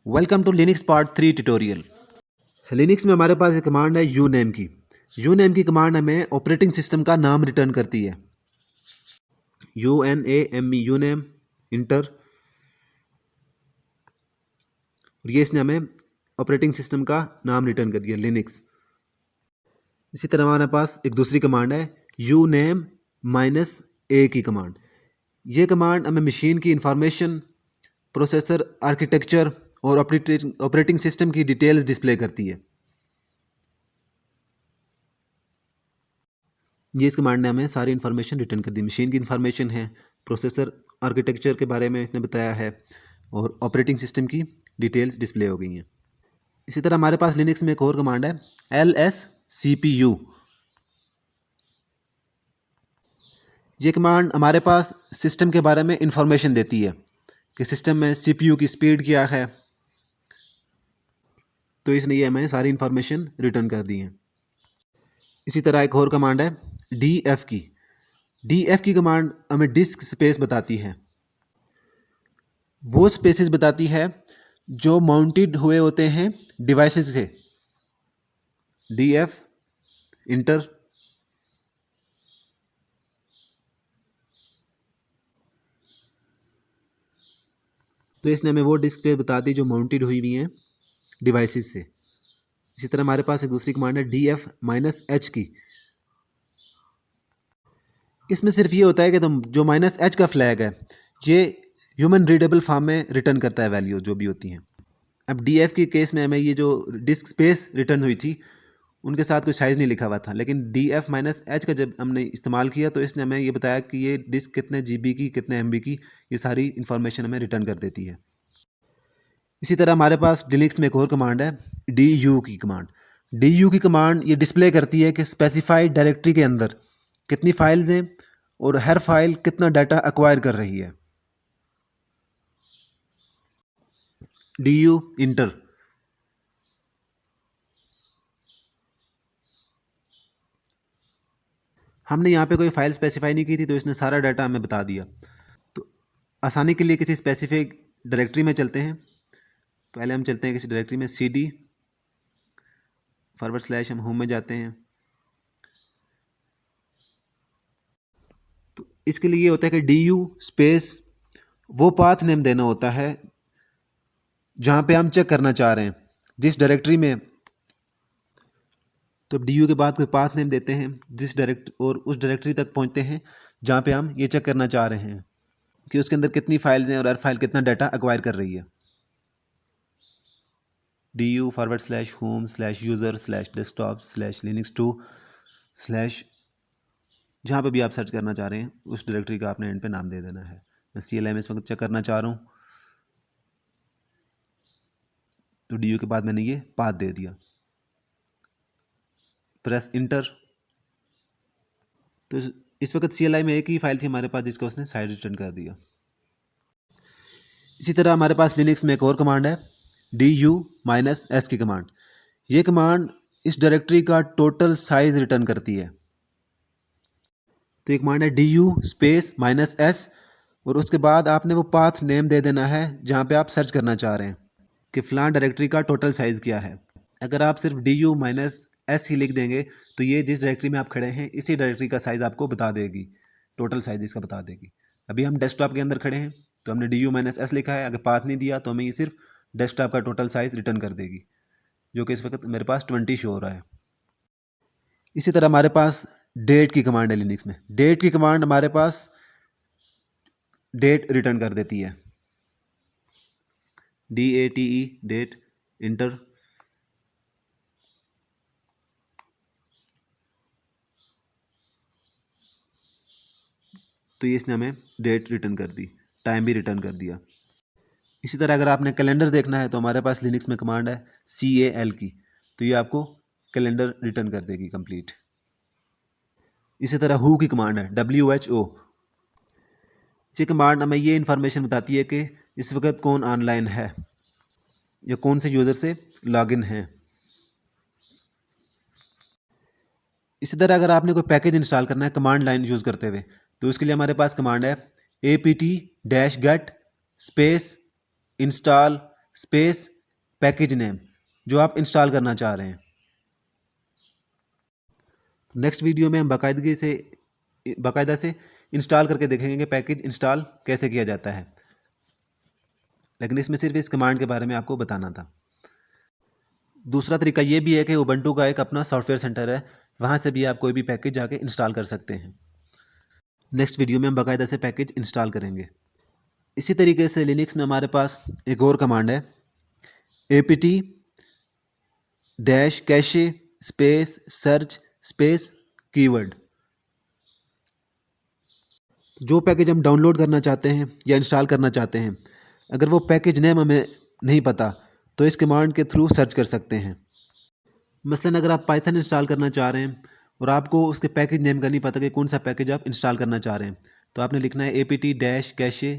Welcome to Linux part 3 tutorial. Linux में हमारे पास एक कमांड है यूनेम की। यूनेम की कमांड हमें ऑपरेटिंग सिस्टम का नाम रिटर्न करती है। UNAME यूनेम इंटर, और ये इसने हमें ऑपरेटिंग सिस्टम का नाम रिटर्न कर दिया लिनक्स। इसी तरह हमारे पास एक दूसरी कमांड है यूनेम -a की कमांड। ये कमांड हमें मशीन की इंफॉर्मेशन, प्रोसेसर आर्किटेक्चर और ऑपरेटिंग सिस्टम की डिटेल्स डिस्प्ले करती है। ये इस कमांड ने हमें सारी इन्फॉर्मेशन रिटर्न कर दी। मशीन की इन्फॉर्मेशन है, प्रोसेसर आर्किटेक्चर के बारे में इसने बताया है, और ऑपरेटिंग सिस्टम की डिटेल्स डिस्प्ले हो गई हैं। इसी तरह हमारे पास लिनक्स में एक और कमांड है LSCPU। ये कमांड हमारे पास सिस्टम के बारे में इंफॉर्मेशन देती है कि सिस्टम में CPU की स्पीड क्या है। तो इसने ये हमें सारी इन्फॉर्मेशन रिटर्न कर दी है। इसी तरह एक और कमांड है DF की। DF की कमांड हमें डिस्क स्पेस बताती है। वो स्पेसेस बताती है जो माउंटेड हुए होते हैं डिवाइसेस से। DF इंटर, तो इसने हमें वो डिस्क स्पेस बता दी जो माउंटेड हुई हुई हैं डिवाइसेस से। इसी तरह हमारे पास एक दूसरी कमांड है DF-H की। इसमें सिर्फ ये होता है कि जो -H का फ्लैग है ये ह्यूमन रीडेबल फॉर्म में रिटर्न करता है वैल्यू जो भी होती हैं। अब DF के केस में हमें ये जो डिस्क स्पेस रिटर्न हुई थी उनके साथ कोई साइज़ नहीं लिखा हुआ था, लेकिन DF-H का जब हमने इस्तेमाल किया तो इसने हमें ये बताया कि ये डिस्क कितने GB की, कितने MB की, ये सारी इन्फॉर्मेशन हमें रिटर्न कर देती है। इसी तरह हमारे पास लिनक्स में एक और कमांड है DU की कमांड। DU की कमांड ये डिस्प्ले करती है कि स्पेसिफाइड डायरेक्टरी के अंदर कितनी फाइल्स हैं और हर फाइल कितना डाटा एक्वायर कर रही है। DU इंटर, हमने यहाँ पे कोई फाइल स्पेसिफाई नहीं की थी तो इसने सारा डाटा हमें बता दिया। तो आसानी के लिए किसी स्पेसिफिक डायरेक्टरी में चलते हैं। पहले हम चलते हैं किसी डायरेक्टरी में CD// हम होम में जाते हैं। तो इसके लिए ये होता है कि DU स्पेस वो पाथ नेम देना होता है जहाँ पे हम चेक करना चाह रहे हैं जिस डायरेक्टरी में। तो DU के बाद कोई पाथ नेम देते हैं और उस डायरेक्टरी तक पहुँचते हैं जहाँ पे हम ये चेक करना चाह रहे हैं कि उसके अंदर कितनी फाइल्स हैं और हर फाइल कितना डाटा एक्वायर कर रही है। DU/home/user/desktop/linux2/ जहाँ पे भी आप सर्च करना चाह रहे हैं उस डायरेक्टरी का आपने एंड पे नाम दे देना है। मैं CLI में इस वक्त चेक करना चाह रहा हूँ तो DU के बाद मैंने ये पाथ दे दिया, प्रेस इंटर। तो इस वक्त CLI में एक ही फाइल थी हमारे पास जिसको उसने साइड रिटर्न कर दिया। इसी तरह हमारे पास लिनक्स में एक और कमांड है DU-S की कमांड। ये कमांड इस डायरेक्टरी का टोटल साइज रिटर्न करती है। तो एक कमांड है DU स्पेस -S, और उसके बाद आपने वो पाथ नेम दे देना है जहाँ पे आप सर्च करना चाह रहे हैं कि फ़लाँ डायरेक्टरी का टोटल साइज़ क्या है। अगर आप सिर्फ DU-S ही लिख देंगे तो ये जिस डायरेक्टरी में आप खड़े हैं इसी डायरेक्टरी का साइज़ आपको बता देगी, टोटल साइज़ इसका बता देगी। अभी हम डेस्कटॉप के अंदर खड़े हैं तो हमने DU-S लिखा है, अगर पाथ नहीं दिया तो हमें ये सिर्फ डेस्कटॉप का टोटल साइज़ रिटर्न कर देगी, जो कि इस वक्त मेरे पास 20 शो हो रहा है। इसी तरह हमारे पास डेट की कमांड है लिनक्स में। डेट की कमांड हमारे पास डेट रिटर्न कर देती है। DATE डेट इंटर, तो ये इसने हमें डेट रिटर्न कर दी, टाइम भी रिटर्न कर दिया। इसी तरह अगर आपने कैलेंडर देखना है तो हमारे पास लिनक्स में कमांड है CAL की, तो ये आपको कैलेंडर रिटर्न कर देगी कंप्लीट। इसी तरह हु की कमांड है WHO। ये कमांड हमें ये इन्फॉर्मेशन बताती है कि इस वक्त कौन ऑनलाइन है या कौन से यूज़र से लॉगिन है। इसी तरह अगर आपने कोई पैकेज इंस्टॉल करना है कमांड लाइन यूज़ करते हुए तो उसके लिए हमारे पास कमांड है apt-get space install space package name जो आप इंस्टॉल करना चाह रहे हैं। नेक्स्ट वीडियो में हम बाकायदा से इंस्टॉल करके देखेंगे कि पैकेज इंस्टॉल कैसे किया जाता है, लेकिन इसमें सिर्फ इस कमांड के बारे में आपको बताना था। दूसरा तरीका ये भी है कि उबंटू का एक अपना सॉफ्टवेयर सेंटर है, वहाँ से भी आप कोई भी पैकेज जाके इंस्टॉल कर सकते हैं। नेक्स्ट वीडियो में हम बाकायदा से पैकेज इंस्टॉल करेंगे। इसी तरीके से लिनक्स में हमारे पास एक और कमांड है, apt -cache space search space keyword. जो पैकेज हम डाउनलोड करना चाहते हैं या इंस्टॉल करना चाहते हैं, अगर वो पैकेज नेम हमें नहीं पता तो इस कमांड के थ्रू सर्च कर सकते हैं। मसलन अगर आप पाइथन इंस्टॉल करना चाह रहे हैं और आपको उसके पैकेज नेम का नहीं पता कि कौन सा पैकेज आप इंस्टॉल करना चाह रहे हैं, तो आपने लिखना है apt -कैशे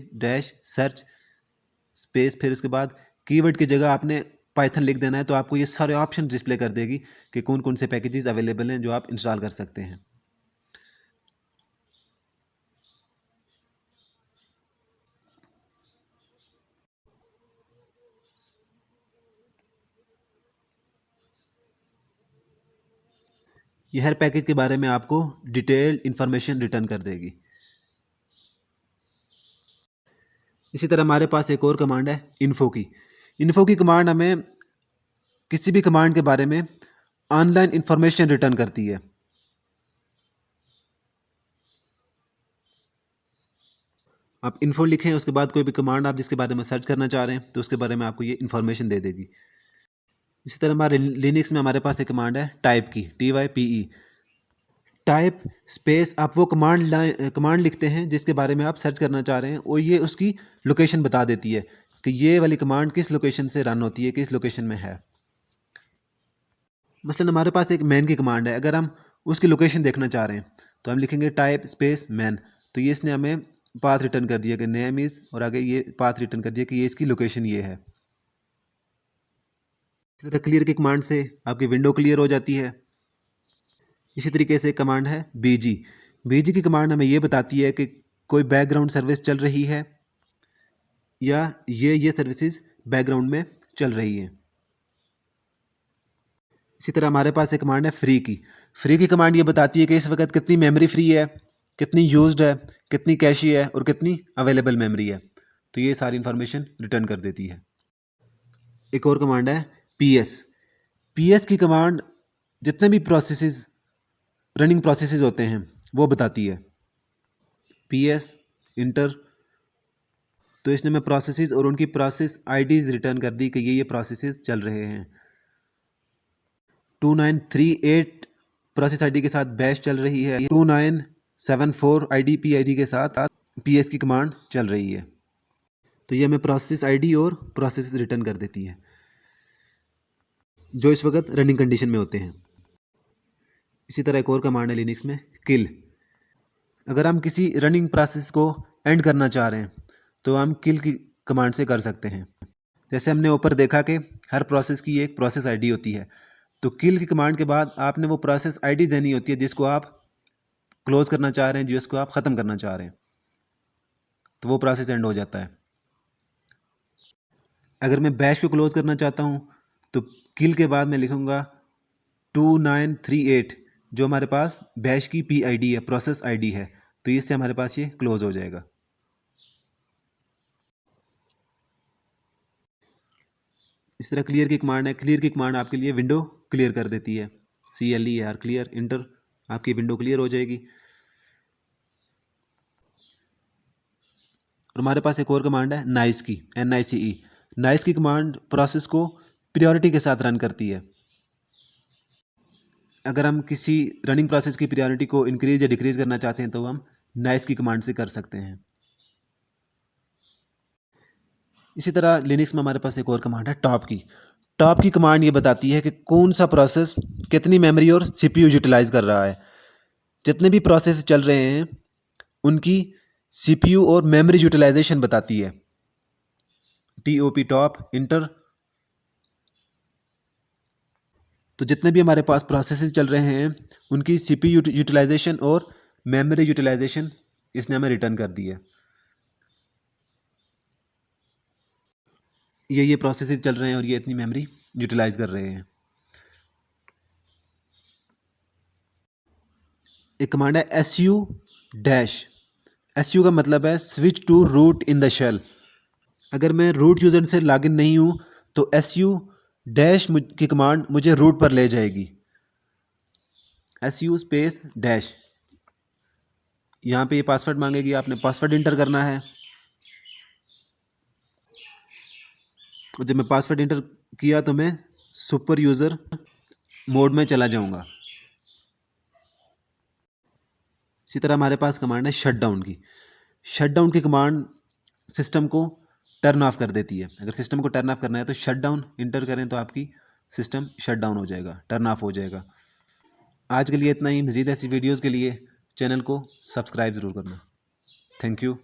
सर्च स्पेस, फिर उसके बाद कीवर्ड की जगह आपने पाइथन लिख देना है। तो आपको ये सारे ऑप्शन डिस्प्ले कर देगी कि कौन कौन से पैकेजेस अवेलेबल हैं जो आप इंस्टॉल कर सकते हैं। ये हर पैकेज के बारे में आपको डिटेल्ड इंफॉर्मेशन रिटर्न कर देगी। इसी तरह हमारे पास एक और कमांड है इन्फो की कमांड हमें किसी भी कमांड के बारे में ऑनलाइन इंफॉर्मेशन रिटर्न करती है। आप इन्फो लिखें, उसके बाद कोई भी कमांड आप जिसके बारे में सर्च करना चाह रहे हैं तो उसके बारे में आपको ये इन्फॉर्मेशन दे देगी। इसी तरह हमारे लिनक्स में हमारे पास एक कमांड है टाइप की, TYPE। टाइप स्पेस आप वो कमांड लिखते हैं जिसके बारे में आप सर्च करना चाह रहे हैं और ये उसकी लोकेशन बता देती है कि ये वाली कमांड किस लोकेशन से रन होती है, किस लोकेशन में है। मसलन हमारे पास एक मैन की कमांड है, अगर हम उसकी लोकेशन देखना चाह रहे हैं तो हम लिखेंगे टाइप स्पेस मैन, तो ये इसने हमें पाथ रिटर्न कर दिया कि नेम इज़, और आगे ये पाथ रिटर्न कर दिया कि ये इसकी लोकेशन ये है। इसी तरह क्लियर की कमांड से आपकी विंडो क्लियर हो जाती है। इसी तरीके से एक कमांड है बीजी की कमांड हमें ये बताती है कि कोई बैकग्राउंड सर्विस चल रही है या ये सर्विसेज बैकग्राउंड में चल रही है। इसी तरह हमारे पास एक कमांड है फ्री की कमांड ये बताती है कि इस वक्त कितनी मेमोरी फ्री है, कितनी यूज्ड है, कितनी कैशी है और कितनी अवेलेबल मेमोरी है। तो ये सारी इंफॉर्मेशन रिटर्न कर देती है। एक और कमांड है पीएस की कमांड जितने भी रनिंग प्रोसेसेस होते हैं वो बताती है। पीएस इंटर, तो इसने में प्रोसेसेस और उनकी प्रोसेस आईडीज रिटर्न कर दी कि ये प्रोसेसेस चल रहे हैं। 2938 प्रोसेस आईडी के साथ बैश चल रही है। 2974 आईडी पीआईडी के साथ पीएस की कमांड चल रही है। तो ये हमें प्रोसेस आईडी और प्रोसेस रिटर्न कर देती है जो इस वक्त रनिंग कंडीशन में होते हैं। इसी तरह एक और कमांड है लिनक्स में किल। अगर हम किसी रनिंग प्रोसेस को एंड करना चाह रहे हैं तो हम किल की कमांड से कर सकते हैं। जैसे हमने ऊपर देखा कि हर प्रोसेस की एक प्रोसेस आईडी होती है, तो किल की कमांड के बाद आपने वो प्रोसेस आईडी देनी होती है जिसको आप क्लोज करना चाह रहे हैं, जिसको आप ख़त्म करना चाह रहे हैं, तो वो प्रोसेस एंड हो जाता है। अगर मैं बैश को क्लोज करना चाहता हूँ तो किल के बाद मैं लिखूँगा 2938 जो हमारे पास बैश की पीआईडी है, प्रोसेस आईडी है, तो इससे हमारे पास ये क्लोज हो जाएगा। इस तरह क्लियर की कमांड है, क्लियर की कमांड आपके लिए विंडो क्लियर कर देती है। CLER क्लियर इंटर, आपकी विंडो क्लियर हो जाएगी। और हमारे पास एक और कमांड है नाइस की, NICE। नाइस की कमांड प्रोसेस को प्रायोरिटी के साथ रन करती है। अगर हम किसी रनिंग प्रोसेस की प्रायोरिटी को इंक्रीज या डिक्रीज करना चाहते हैं तो हम नाइस की कमांड से कर सकते हैं। इसी तरह लिनक्स में हमारे पास एक और कमांड है टॉप की कमांड ये बताती है कि कौन सा प्रोसेस कितनी मेमोरी और CPU यूटिलाइज कर रहा है। जितने भी प्रोसेस चल रहे हैं उनकी CPU और मेमोरी यूटिलाइजेशन बताती है। TOP टॉप इंटर, तो जितने भी हमारे पास प्रोसेसेस चल रहे हैं उनकी CPU यूटिलाइजेशन और मेमोरी यूटिलाइजेशन इसने हमें रिटर्न कर दी है। ये प्रोसेसेस चल रहे हैं और ये इतनी मेमोरी यूटिलाइज कर रहे हैं। एक कमांड है su डैश। su का मतलब है switch to root in the shell. अगर मैं रूट यूज़र से लॉगिन नहीं हूँ तो su डैश की कमांड मुझे रूट पर ले जाएगी। su स्पेस डैश, यहाँ पे ये पासवर्ड मांगेगी, आपने पासवर्ड इंटर करना है। और जब मैं पासवर्ड इंटर किया तो मैं सुपर यूज़र मोड में चला जाऊँगा। इसी तरह हमारे पास कमांड है शट डाउन की। शट डाउन की कमांड सिस्टम को टर्न ऑफ कर देती है। अगर सिस्टम को टर्न ऑफ करना है तो शट डाउन इंटर करें तो आपकी सिस्टम शट डाउन हो जाएगा, टर्न ऑफ हो जाएगा। आज के लिए इतना ही। मज़ीद ऐसी वीडियोज़ के लिए चैनल को सब्सक्राइब ज़रूर करना। Thank you.